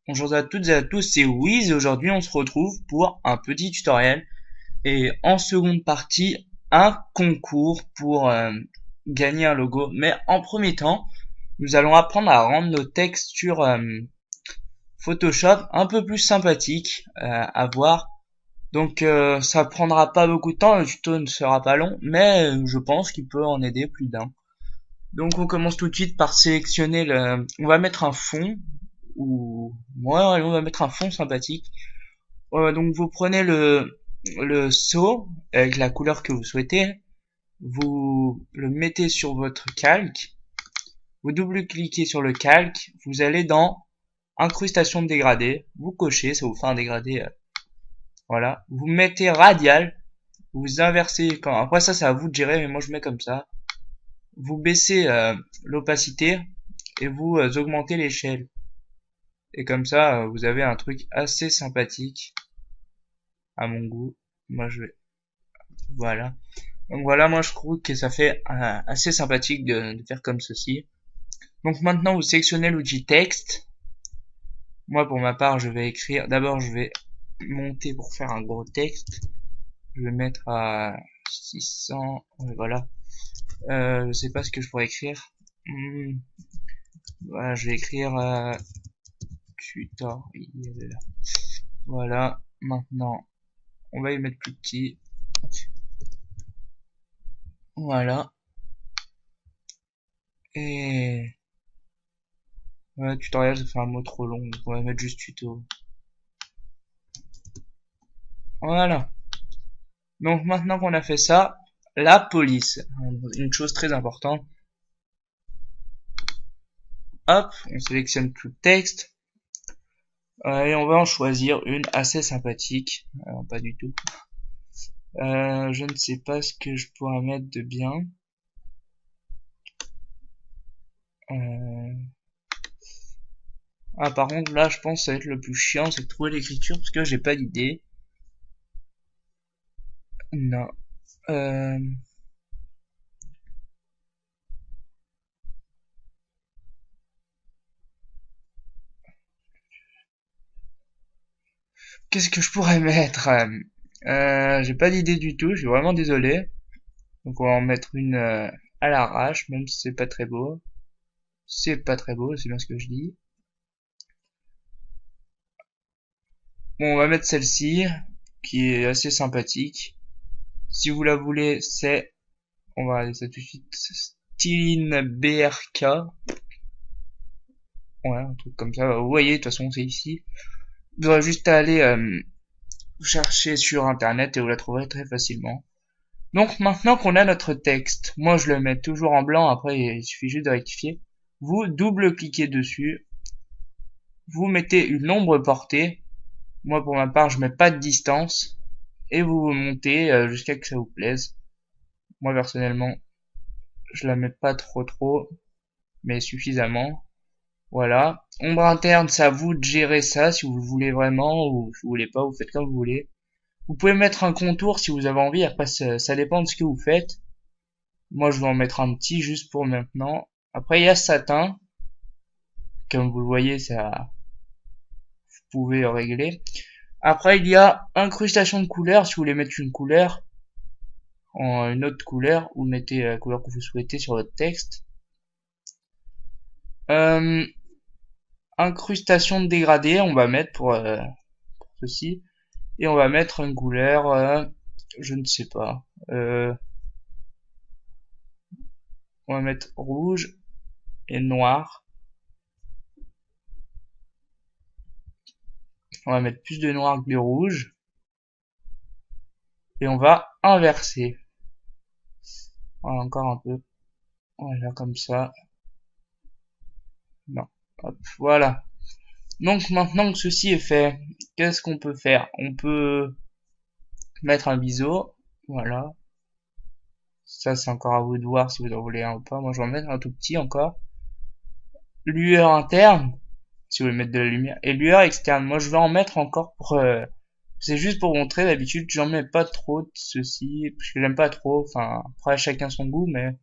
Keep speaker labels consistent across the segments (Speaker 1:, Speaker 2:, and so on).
Speaker 1: Bonjour à toutes et à tous, c'est Wiz et aujourd'hui on se retrouve pour un petit tutoriel et en seconde partie un concours pour gagner un logo. Mais en premier temps, nous allons apprendre à rendre nos textures Photoshop un peu plus sympathiques à voir. Donc ça prendra pas beaucoup de temps, le tuto ne sera pas long, mais je pense qu'il peut en aider plus d'un. Donc on commence tout de suite par sélectionner on va mettre un fond ou moi on va mettre un fond sympathique. Donc vous prenez le seau avec la couleur que vous souhaitez, vous le mettez sur votre calque, vous double-cliquez sur le calque, vous allez dans incrustation de dégradé, vous cochez, ça vous fait un dégradé, voilà. Vous mettez radial, vous inversez quand après ça c'est à vous de gérer, mais moi je mets comme ça. Vous baissez l'opacité et vous augmentez l'échelle. Et comme ça, vous avez un truc assez sympathique à mon goût. Moi je vais, voilà. Donc voilà, moi je trouve que ça fait assez sympathique de faire comme ceci. Donc maintenant vous sélectionnez l'outil texte. Moi pour ma part je vais écrire, d'abord je vais monter pour faire un gros texte. Je vais mettre à 600, ouais, voilà. Je sais pas ce que je pourrais écrire. Voilà, je vais écrire tutoriel. Voilà, maintenant on va y mettre plus petit. Voilà. Et ouais, tutoriel ça fait un mot trop long, donc on va mettre juste tuto. Voilà. Donc maintenant qu'on a fait ça, la police, une chose très importante. Hop, on sélectionne tout le texte et on va en choisir une assez sympathique. Alors, pas du tout. Je ne sais pas ce que je pourrais mettre de bien. Euh, Ah par contre là je pense que ça va être le plus chiant, c'est de trouver l'écriture parce que j'ai pas d'idée. Non. Euh... Qu'est-ce que je pourrais mettre? J'ai pas d'idée du tout, je suis vraiment désolé. Donc on va en mettre une à l'arrache, même si c'est pas très beau. C'est pas très beau, c'est bien ce que je dis. Bon, on va mettre celle-ci, qui est assez sympathique. Si vous la voulez, c'est, on va aller ça tout de suite, Styline BRK. Ouais, un truc comme ça. Vous voyez, de toute façon, c'est ici. Vous aurez juste à aller chercher sur internet et vous la trouverez très facilement. Donc maintenant qu'on a notre texte, moi je le mets toujours en blanc, après il suffit juste de rectifier. Vous double-cliquez dessus, vous mettez une ombre portée. Moi pour ma part je mets pas de distance et vous montez jusqu'à que ça vous plaise. Moi personnellement je la mets pas trop mais suffisamment. Voilà. Ombre interne, c'est à vous de gérer ça si vous le voulez vraiment ou si vous voulez pas, vous faites comme vous voulez. Vous pouvez mettre un contour si vous avez envie, après ça dépend de ce que vous faites. Moi je vais en mettre un petit juste pour maintenant. Après il y a satin, comme vous le voyez ça vous pouvez régler. Après il y a incrustation de couleurs, si vous voulez mettre une couleur en une autre couleur, vous mettez la couleur que vous souhaitez sur votre texte. Euh, Incrustation de dégradé, on va mettre pour ceci. Et on va mettre une couleur, je ne sais pas. On va mettre rouge et noir. On va mettre plus de noir que de rouge. Et on va inverser. Voilà, encore un peu. Voilà, comme ça. Non. Hop, voilà. Donc maintenant que ceci est fait, qu'est-ce qu'on peut faire? On peut mettre un biseau. Voilà. Ça, c'est encore à vous de voir si vous en voulez un ou pas. Moi, je vais en mettre un tout petit encore. Lueur interne, si vous voulez mettre de la lumière. Et lueur externe, moi, je vais en mettre encore pour... c'est juste pour montrer, d'habitude, j'en mets pas trop de ceci, parce que j'aime pas trop. Enfin, après, chacun son goût, mais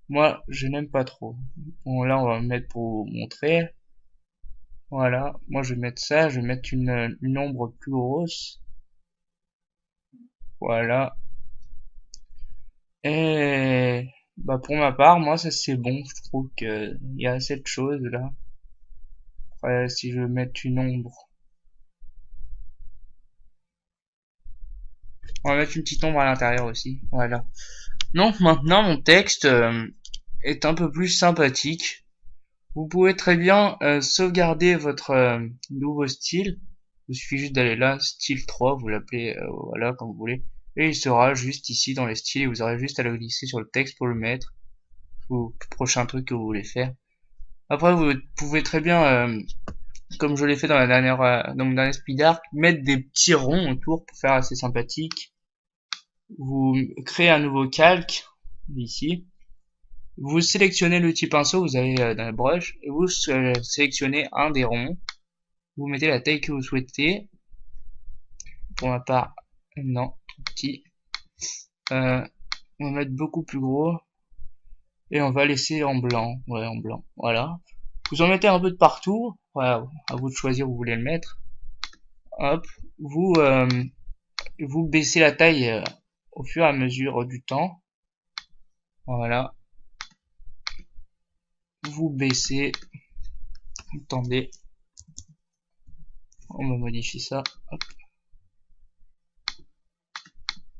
Speaker 1: moi, je n'aime pas trop. Bon, là, on va mettre pour montrer. Voilà, moi je vais mettre ça, je vais mettre une ombre plus grosse. Voilà. Et bah pour ma part, moi ça c'est bon, je trouve que il y a cette chose là. Après, si je veux mettre une ombre, on va mettre une petite ombre à l'intérieur aussi. Voilà. Donc maintenant mon texte est un peu plus sympathique. Vous pouvez très bien sauvegarder votre nouveau style. Il suffit juste d'aller là, style 3, vous l'appelez voilà comme vous voulez. Et il sera juste ici dans les styles et vous aurez juste à le glisser sur le texte pour le mettre au prochain truc que vous voulez faire. Après vous pouvez très bien, comme je l'ai fait dans dans mon dernier speed art, mettre des petits ronds autour pour faire assez sympathique. Vous créez un nouveau calque ici. Vous sélectionnez l'outil pinceau, vous allez dans la brush, et vous sélectionnez un des ronds. Vous mettez la taille que vous souhaitez. Pour ma part, non, trop petit. On va mettre beaucoup plus gros. Et on va laisser en blanc. Ouais, en blanc. Voilà. Vous en mettez un peu de partout. Voilà, à vous de choisir où vous voulez le mettre. Hop. Vous, vous baissez la taille au fur et à mesure du temps. Voilà. Vous baissez. Attendez. On va modifier ça. Hop.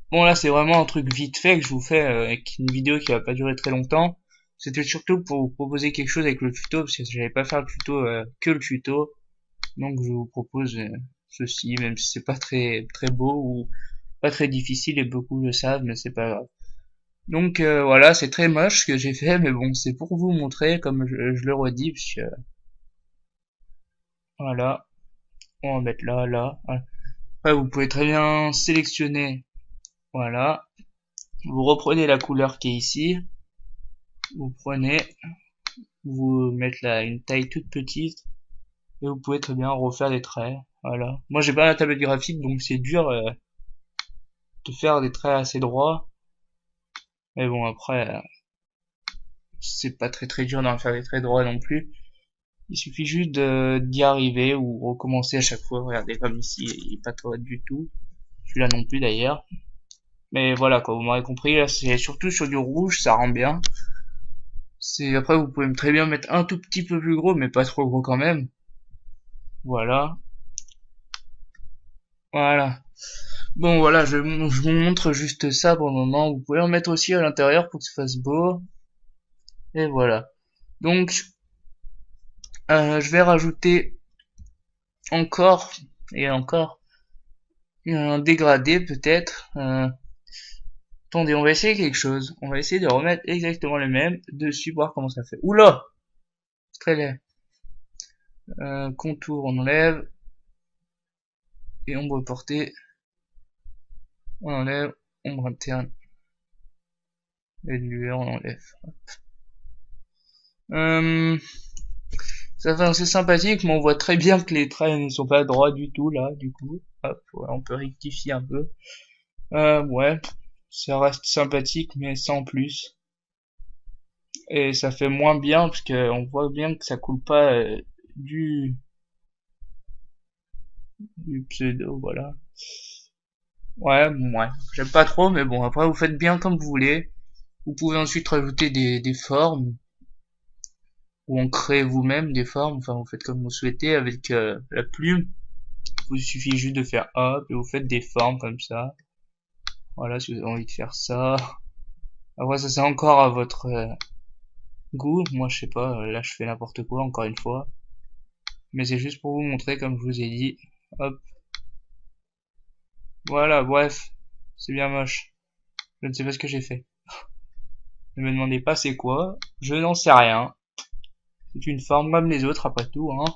Speaker 1: Bon là c'est vraiment un truc vite fait que je vous fais avec une vidéo qui va pas durer très longtemps. C'était surtout pour vous proposer quelque chose avec le tuto parce que j'allais pas faire le tuto que le tuto. Donc je vous propose ceci même si c'est pas très beau ou pas très difficile et beaucoup le savent mais c'est pas grave. Donc voilà c'est très moche ce que j'ai fait mais bon c'est pour vous montrer comme je le redis parce que voilà on va mettre là. Voilà. Après vous pouvez très bien sélectionner voilà. Vous reprenez la couleur qui est ici. Vous prenez, vous mettez là une taille toute petite et vous pouvez très bien refaire des traits. Voilà. Moi j'ai pas la tablette graphique donc c'est dur de faire des traits assez droits. Mais bon après c'est pas très dur d'en faire des traits droits non plus. Il suffit juste d'y arriver ou recommencer à chaque fois. Regardez comme ici il est pas droit du tout. Celui-là non plus d'ailleurs. Mais voilà quoi, vous m'aurez compris, là c'est surtout sur du rouge, ça rend bien. C'est après vous pouvez très bien mettre un tout petit peu plus gros mais pas trop gros quand même. Voilà. Voilà. Bon voilà, je vous montre juste ça pour le moment. Vous pouvez en mettre aussi à l'intérieur pour que ça fasse beau. Et voilà. Donc je vais rajouter encore et encore un dégradé peut-être. Attendez, on va essayer quelque chose. On va essayer de remettre exactement le même dessus, voir comment ça fait. Oula, c'est très laid. Contour, on enlève. Et ombre portée, on enlève. Ombre interne. Et lueur, on enlève. Euh, Ça fait assez sympathique, mais on voit très bien que les traits ne sont pas droits du tout là, du coup. Hop, voilà, on peut rectifier un peu. Ouais, ça reste sympathique, mais sans plus. Et ça fait moins bien, parce que on voit bien que ça coule pas du, du pseudo, voilà. Ouais, j'aime pas trop, mais bon, après vous faites bien comme vous voulez. Vous pouvez ensuite rajouter des formes, ou en créer vous-même des formes, enfin vous faites comme vous souhaitez avec la plume. Il suffit juste de faire hop, et vous faites des formes comme ça. Voilà, si vous avez envie de faire ça. Après, ça c'est encore à votre goût. Moi, je sais pas, là je fais n'importe quoi, encore une fois. Mais c'est juste pour vous montrer, comme je vous ai dit. Hop. Voilà, bref. C'est bien moche. Je ne sais pas ce que j'ai fait. Ne me demandez pas c'est quoi. Je n'en sais rien. C'est une forme comme les autres, après tout, hein.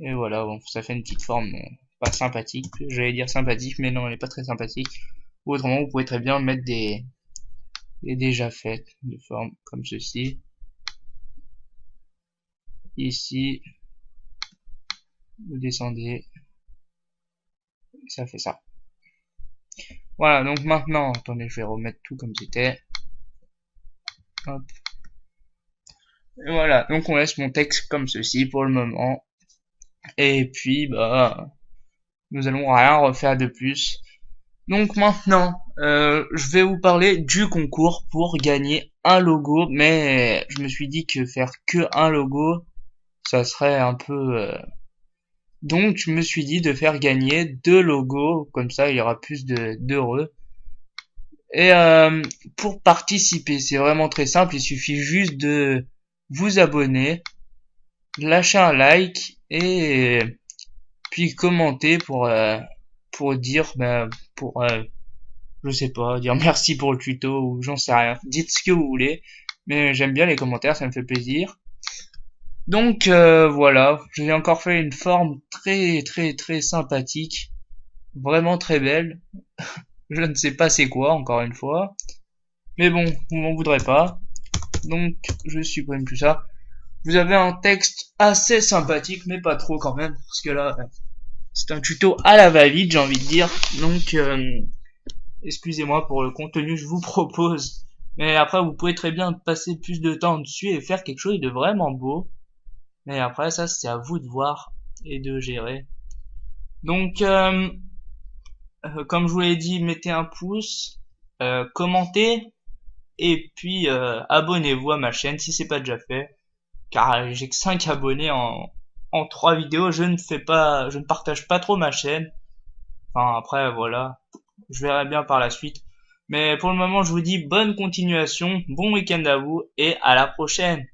Speaker 1: Et voilà, bon, ça fait une petite forme pas sympathique. J'allais dire sympathique, mais non, elle est pas très sympathique. Ou autrement, vous pouvez très bien mettre des déjà faites de formes comme ceci. Ici, vous descendez, ça fait ça. Voilà, donc maintenant, attendez, je vais remettre tout comme c'était. Hop. Et voilà, donc on laisse mon texte comme ceci pour le moment. Et puis, bah, nous allons rien refaire de plus. Donc maintenant, je vais vous parler du concours pour gagner un logo, mais je me suis dit que faire que un logo, ça serait un peu... Donc je me suis dit de faire gagner deux logos, comme ça il y aura plus de d'heureux. Et pour participer, c'est vraiment très simple, il suffit juste de vous abonner, lâcher un like et puis commenter pour dire ben, pour je sais pas, dire merci pour le tuto ou j'en sais rien. Dites ce que vous voulez, mais j'aime bien les commentaires, ça me fait plaisir. Donc voilà, j'ai encore fait une forme très très très sympathique, vraiment très belle. Je ne sais pas c'est quoi, encore une fois. Mais bon, vous m'en voudrez pas. Donc je supprime tout ça. Vous avez un texte assez sympathique, mais pas trop quand même, parce que là, c'est un tuto à la va-vite, j'ai envie de dire. Donc excusez-moi pour le contenu que je vous propose. Mais après, vous pouvez très bien passer plus de temps dessus et faire quelque chose de vraiment beau. Mais après, ça, c'est à vous de voir et de gérer. Donc, comme je vous l'ai dit, mettez un pouce, commentez et puis abonnez-vous à ma chaîne si c'est pas déjà fait. Car j'ai que 5 abonnés en 3 vidéos. Je ne partage pas trop ma chaîne. Enfin, après, voilà. Je verrai bien par la suite. Mais pour le moment, je vous dis bonne continuation, bon week-end à vous et à la prochaine.